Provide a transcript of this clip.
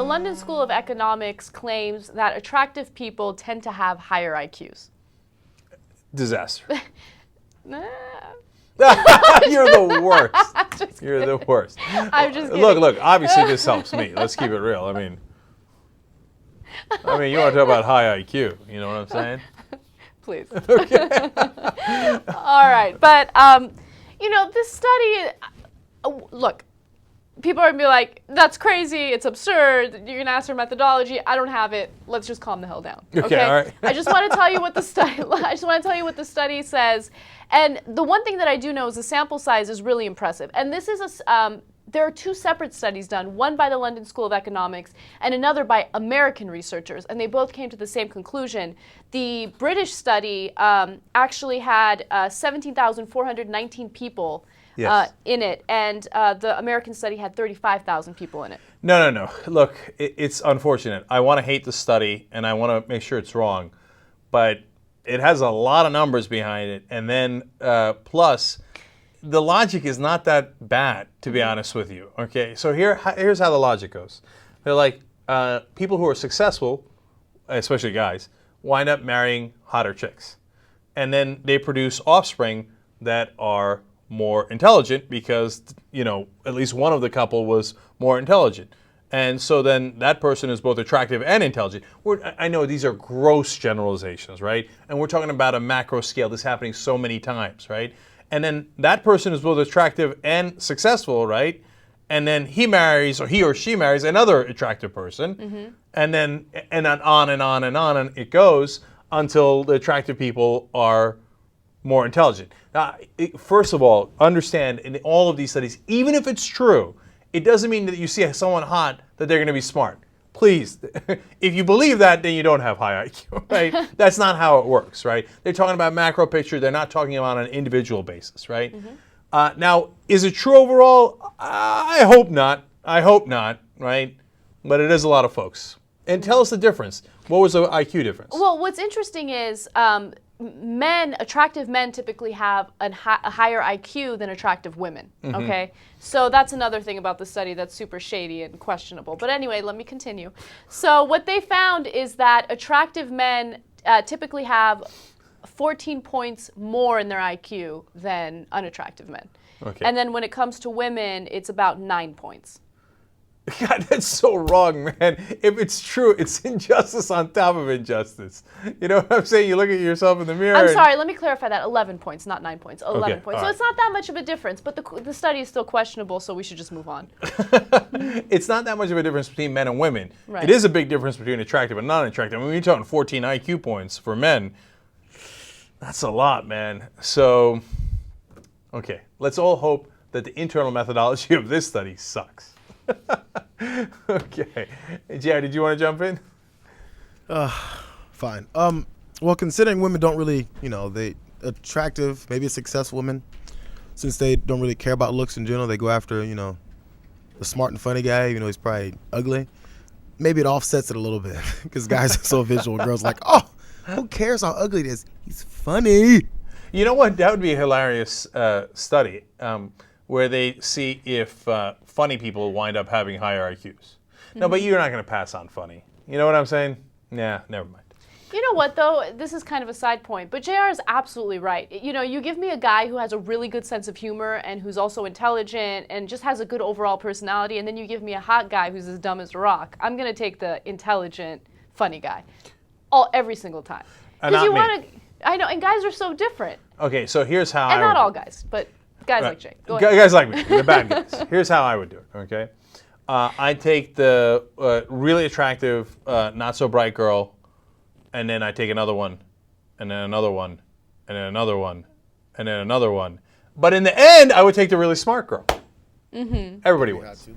London School of Economics claims that attractive people tend to have higher IQs. Disaster. Nah. You're the worst. You're the worst. I'm just kidding. Look, obviously this helps me. Let's keep it real. I mean, you want to talk about high IQ, you know what I'm saying? Please. Okay. All right. But, this study, look, people are going to be like, that's crazy, it's absurd, you're going to ask for methodology, I don't have it, let's just calm the hell down. Okay, all right. I just want to tell you what the study says. And the one thing that I do know is the sample size is really impressive. And this is there are two separate studies done, one by the London School of Economics and another by American researchers, and they both came to the same conclusion. The British study actually had 17,419 people in it, and the American study had 35,000 people in it. No. Look, it's unfortunate. I want to hate the study, and I want to make sure it's wrong, but it has a lot of numbers behind it, and then plus, the logic is not that bad, to be honest with you. Okay, so here's how the logic goes. They're like, people who are successful, especially guys, wind up marrying hotter chicks. And then they produce offspring that are more intelligent because, at least one of the couple was more intelligent. And so then that person is both attractive and intelligent. I know these are gross generalizations, right? And we're talking about a macro scale. This is happening so many times, right? And then that person is both attractive and successful, right? And then he or she marries another attractive person, and then on and on and on, and it goes until the attractive people are more intelligent. Now, first of all, understand in all of these studies, even if it's true, it doesn't mean that you see someone hot that they're going to be smart. Please, if you believe that, then you don't have high IQ, right? That's not how it works, right? They're talking about macro picture. They're not talking about on an individual basis, right? Now, is it true overall? I hope not. Right? But it is a lot of folks. And tell us the difference. What was the IQ difference? Well, what's interesting is attractive men typically have a higher IQ than attractive women, okay? So that's another thing about the study that's super shady and questionable. But anyway, let me continue. So what they found is that attractive men typically have 14 points more in their IQ than unattractive men. Okay. And then when it comes to women, it's about 9 points. God, that's so wrong, man. If it's true, it's injustice on top of injustice. You know what I'm saying? You look at yourself in the mirror. I'm sorry, let me clarify that. 11 points, not 9 points. 11 points. So right. it's not that much of a difference, but the study is still questionable, so we should just move on. It's not that much of a difference between men and women. Right. It is a big difference between attractive and non-attractive. I mean, you're talking 14 IQ points for men. That's a lot, man. So, okay, let's all hope that the internal methodology of this study sucks. Okay. Jared, did you want to jump in? Fine. Well, considering women don't really, they attractive, maybe a successful woman, since they don't really care about looks in general, they go after, the smart and funny guy, even though he's probably ugly. Maybe it offsets it a little bit because guys are so visual. Girls are like, oh, who cares how ugly it is? He's funny. You know what? That would be a hilarious study where they see if funny people wind up having higher IQs. No, but you're not going to pass on funny. You know what I'm saying? Nah, never mind. You know what, though? This is kind of a side point, but JR is absolutely right. You give me a guy who has a really good sense of humor and who's also intelligent and just has a good overall personality, and then you give me a hot guy who's as dumb as a rock. I'm going to take the intelligent, funny guy every single time. Because you want to... I know, and guys are so different. Okay, so here's how and not all guys, but guys like Jake. Go ahead. Guys like me, the bad guys. Here's how I would do it, okay? I take the really attractive, not so bright girl, and then I take another one, and then another one, and then another one, and then another one. But in the end, I would take the really smart girl. Everybody wins.